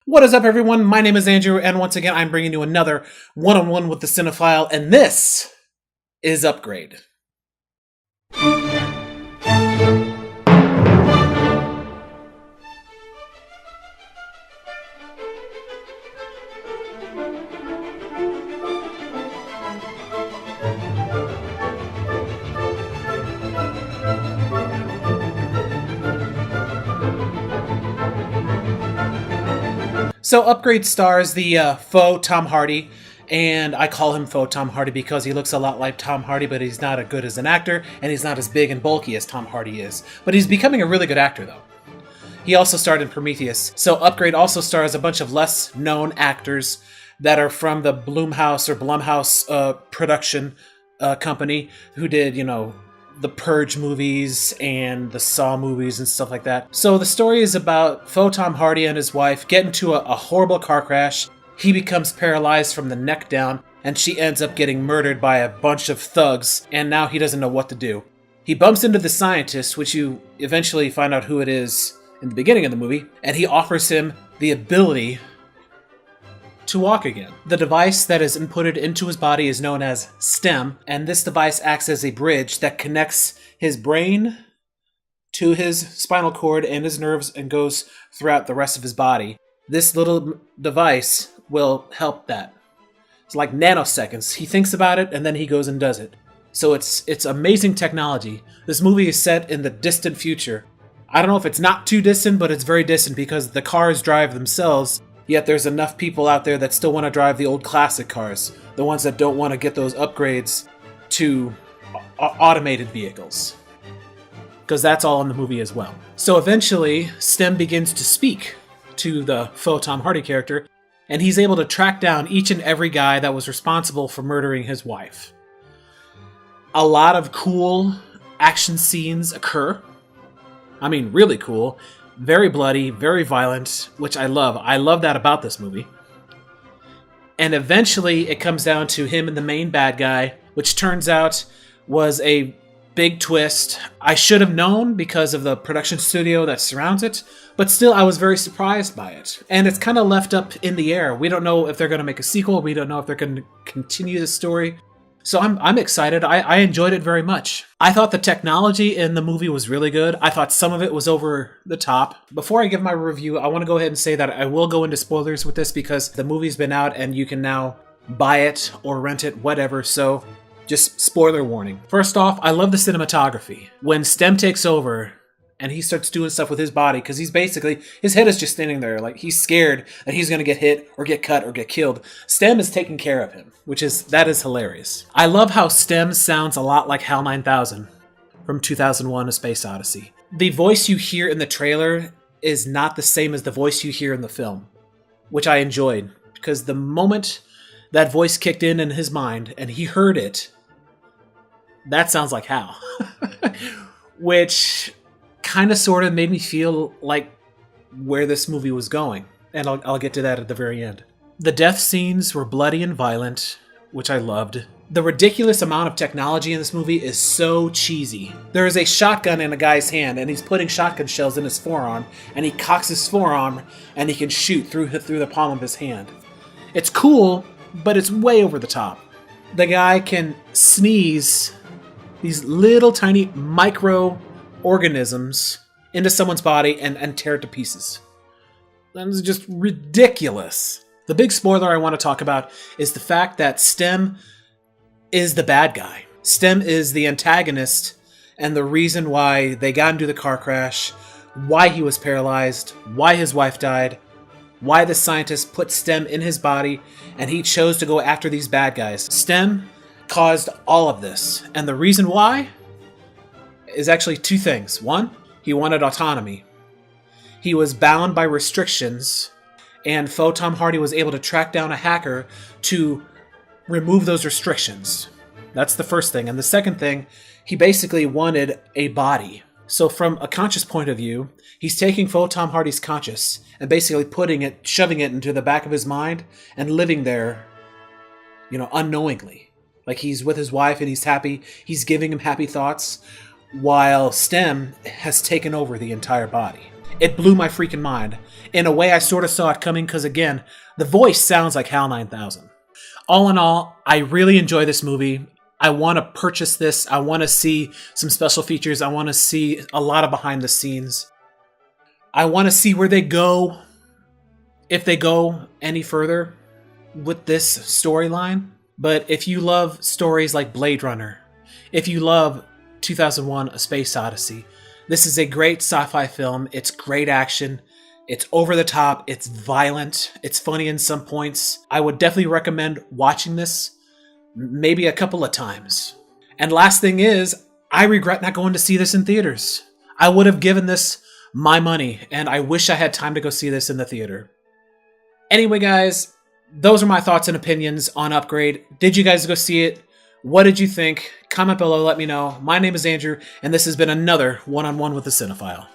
What is up, everyone? My name is Andrew, and once again, I'm bringing you another one-on-one with the Cinephile, and this is Upgrade. So, Upgrade stars the faux Tom Hardy, and I call him faux Tom Hardy because he looks a lot like Tom Hardy, but he's not as good as an actor, and he's not as big and bulky as Tom Hardy is. But he's becoming a really good actor, though. He also starred in Prometheus. So, Upgrade also stars a bunch of less known actors that are from the Blumhouse production company who did, the Purge movies and the Saw movies and stuff like that. So the story is about faux Tom Hardy and his wife get into a horrible car crash. He becomes paralyzed from the neck down, and she ends up getting murdered by a bunch of thugs, and now he doesn't know what to do. He bumps into the scientist, which you eventually find out who it is in the beginning of the movie, and he offers him the ability to walk again. The device that is inputted into his body is known as STEM, and this device acts as a bridge that connects his brain to his spinal cord and his nerves and goes throughout the rest of his body. This little device will help that. It's like nanoseconds. He thinks about it and then he goes and does it. So it's amazing technology. This movie is set in the distant future. I don't know if it's not too distant, but it's very distant because the cars drive themselves. Yet there's enough people out there that still want to drive the old classic cars, the ones that don't want to get those upgrades to automated vehicles. Because that's all in the movie as well. So eventually, STEM begins to speak to the faux Tom Hardy character, and he's able to track down each and every guy that was responsible for murdering his wife. A lot of cool action scenes occur. I mean, really cool. Very bloody, very violent, which I love. I love that about this movie. And eventually it comes down to him and the main bad guy, which turns out was a big twist. I should have known because of the production studio that surrounds it, but still I was very surprised by it. And it's kind of left up in the air. We don't know if they're going to make a sequel. We don't know if they're going to continue the story. So I'm excited. I enjoyed it very much. I thought the technology in the movie was really good. I thought some of it was over the top. Before I give my review, I want to go ahead and say that I will go into spoilers with this because the movie's been out and you can now buy it or rent it, whatever. So just spoiler warning. First off, I love the cinematography. When STEM takes over and he starts doing stuff with his body, because his head is just standing there, like he's scared that he's going to get hit or get cut or get killed. STEM is taking care of him, that is hilarious. I love how STEM sounds a lot like HAL 9000 from 2001: A Space Odyssey. The voice you hear in the trailer is not the same as the voice you hear in the film, which I enjoyed, because the moment that voice kicked in his mind and he heard it, that sounds like HAL. Which kind of sort of made me feel like where this movie was going. And I'll get to that at the very end. The death scenes were bloody and violent, which I loved. The ridiculous amount of technology in this movie is so cheesy. There is a shotgun in a guy's hand, and he's putting shotgun shells in his forearm, and he cocks his forearm, and he can shoot through the palm of his hand. It's cool, but it's way over the top. The guy can sneeze these little tiny microorganisms into someone's body and tear it to pieces. That is just ridiculous. The big spoiler I want to talk about is the fact that STEM is the bad guy. STEM is the antagonist and the reason why they got into the car crash, why he was paralyzed, why his wife died, why the scientist put STEM in his body, and he chose to go after these bad guys. STEM caused all of this, and the reason why is actually two things. One, he wanted autonomy. He was bound by restrictions, and faux Tom Hardy was able to track down a hacker to remove those restrictions. That's the first thing. And the second thing, he basically wanted a body. So from a conscious point of view, he's taking faux Tom Hardy's conscious and basically shoving it into the back of his mind and living there, unknowingly. Like he's with his wife and he's happy. He's giving him happy thoughts while STEM has taken over the entire body. It blew my freaking mind. In a way, I sort of saw it coming because, again, the voice sounds like HAL 9000. All in all, I really enjoy this movie. I want to purchase this. I want to see some special features. I want to see a lot of behind the scenes. I want to see where they go, if they go any further with this storyline. But if you love stories like Blade Runner, if you love 2001: A Space Odyssey, this is a great sci-fi film. It's great action. It's over the top. It's violent. It's funny in some points. I would definitely recommend watching this maybe a couple of times. And last thing is, I regret not going to see this in theaters. I would have given this my money, and I wish I had time to go see this in the theater. Anyway, guys, those are my thoughts and opinions on Upgrade. Did you guys go see it? What did you think? Comment below, let me know. My name is Andrew, and this has been another One-on-One with the Cinephile.